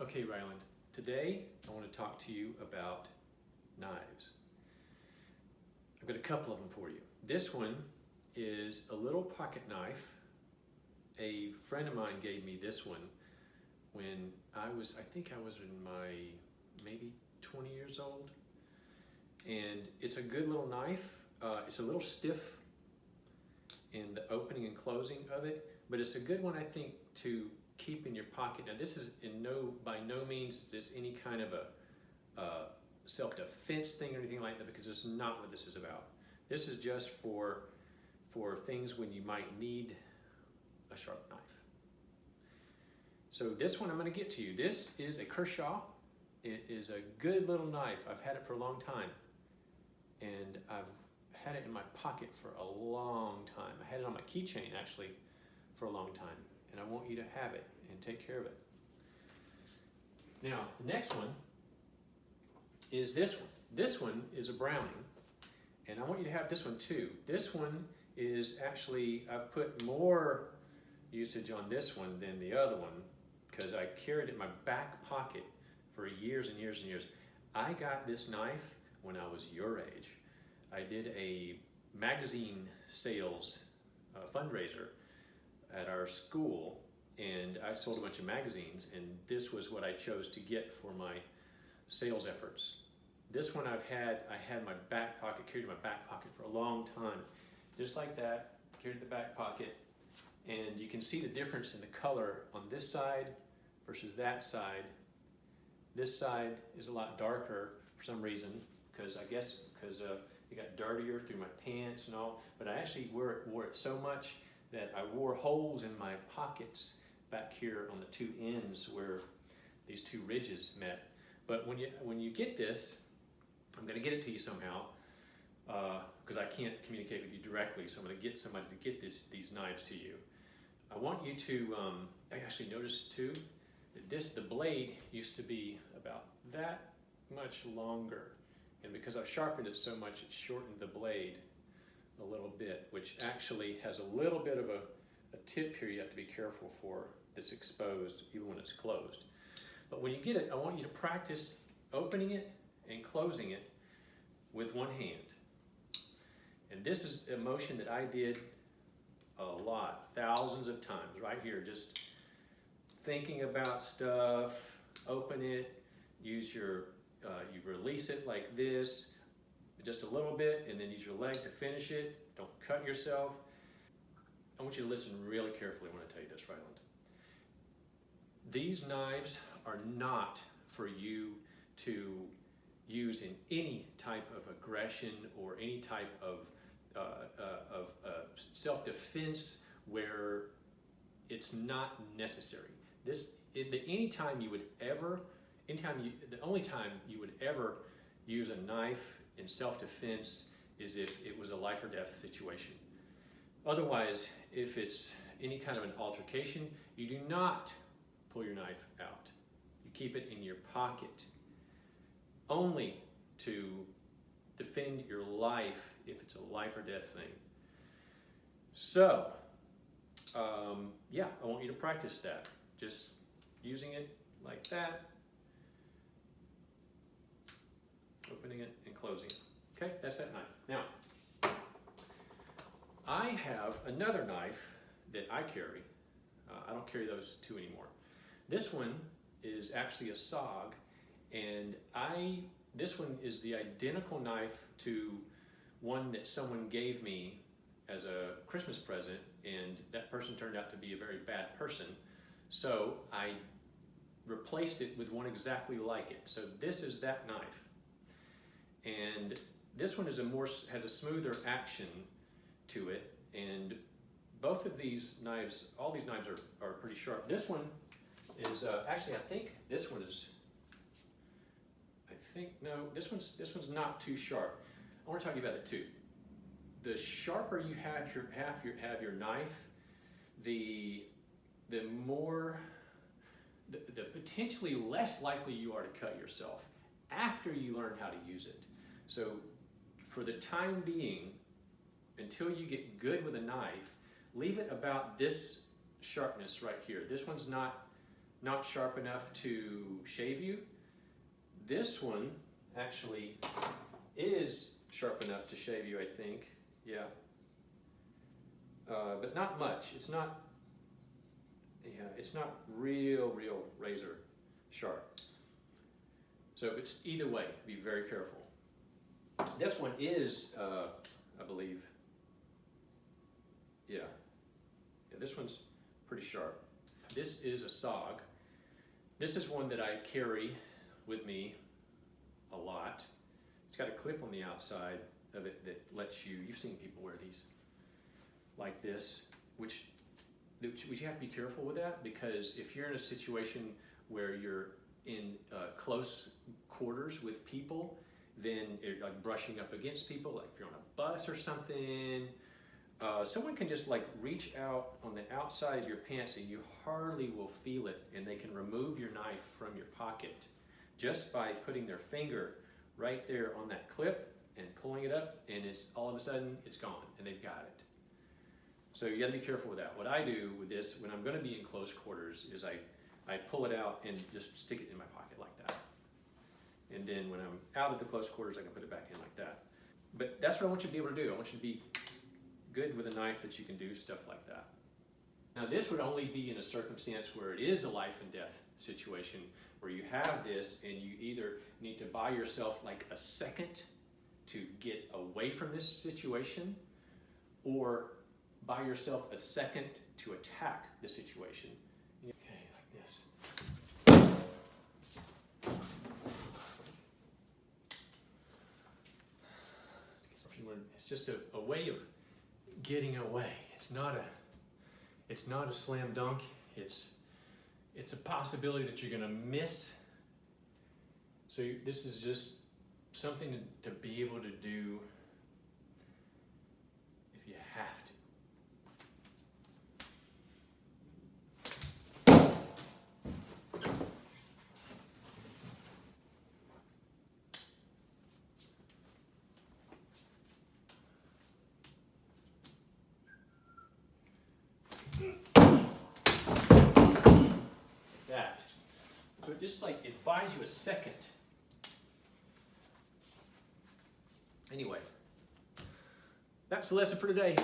Okay, Ryland, today I want to talk to you about knives. I've got a couple of them for you. This one is a little pocket knife. A friend of mine gave me this one when I think I was in my maybe 20 years old. And it's a good little knife. It's a little stiff in the opening and closing of it, but it's a good one, I think, to keep in your pocket. Now, this is by no means is this any kind of a self-defense thing or anything like that, because it's not what this is about. This is just for things when you might need a sharp knife. So this one I'm going to get to you. This is a Kershaw. It is a good little knife. I've had it for a long time, and I've had it in my pocket for a long time. I had it on my keychain actually for a long time, and I want you to have it and take care of it. Now, the next one is this one. This one is a Browning, and I want you to have this one too. This one is actually, I've put more usage on this one than the other one because I carried it in my back pocket for years and years and years. I got this knife when I was your age. I did a magazine sales fundraiser at our school, and I sold a bunch of magazines, and this was what I chose to get for my sales efforts. This one I had my back pocket, carried in my back pocket for a long time. Just like that, carried the back pocket, and you can see the difference in the color on this side versus that side. This side is a lot darker for some reason, because it got dirtier through my pants and all, but I actually wore it so much that I wore holes in my pockets back here on the two ends where these two ridges met. But when you get this, I'm going to get it to you somehow, because I can't communicate with you directly, so I'm going to get somebody to get these knives to you. I want you to, I actually noticed too, that the blade used to be about that much longer. And because I've sharpened it so much, it shortened the blade a little bit, which actually has a little bit of a tip here you have to be careful for that's exposed even when it's closed. But when you get it, I want you to practice opening it and closing it with one hand. And this is a motion that I did a lot, thousands of times, right here, just thinking about stuff, open it, you release it like this, just a little bit, and then use your leg to finish it. Don't cut yourself. I want you to listen really carefully when I tell you this, Ryland. These knives are not for you to use in any type of aggression or any type of self-defense where it's not necessary. The only time you would ever use a knife in self-defense is if it was a life or death situation. Otherwise, if it's any kind of an altercation, you do not pull your knife out. You keep it in your pocket, only to defend your life if it's a life or death thing. So, yeah, I want you to practice that. Just using it like that, opening it and closing it. Okay, that's that knife. Now, I have another knife that I carry. I don't carry those two anymore. This one is actually a SOG, and this one is the identical knife to one that someone gave me as a Christmas present, and that person turned out to be a very bad person. So I replaced it with one exactly like it. So this is that knife. And this one has a smoother action to it, and both of these knives, all these knives are pretty sharp. This one is actually, I think this one is. No, this one's not too sharp. I want to talk to you about it too. The sharper you have your knife, the potentially less likely you are to cut yourself after you learn how to use it. So for the time being, until you get good with a knife, leave it about this sharpness right here. This one's not not sharp enough to shave you. This one actually is sharp enough to shave you, I think. Yeah. But not much. It's not, yeah, it's not real razor sharp. So it's either way, be very careful. This one is, I believe, yeah, this one's pretty sharp. This is a SOG. This is one that I carry with me a lot. It's got a clip on the outside of it that lets you, you've seen people wear these like this, which you have to be careful with that, because if you're in a situation where you're in close quarters with people, then you're like brushing up against people, like if you're on a bus or something, someone can just like reach out on the outside of your pants and you hardly will feel it, and they can remove your knife from your pocket just by putting their finger right there on that clip and pulling it up, and it's all of a sudden it's gone and they've got it. So you got to be careful with that. What I do with this when I'm going to be in close quarters is I pull it out and just stick it in my pocket like that. And then when I'm out of the close quarters, I can put it back in like that. But that's what I want you to be able to do. I want you to be good with a knife that you can do stuff like that. Now this would only be in a circumstance where it is a life and death situation, where you have this and you either need to buy yourself like a second to get away from this situation, or buy yourself a second to attack the situation. Okay, like this. It's just a way of getting away. It's not a slam dunk. It's a possibility that you're gonna miss. So this is just something to be able to do if you have to. That. So it just like, it buys you a second. Anyway, that's the lesson for today.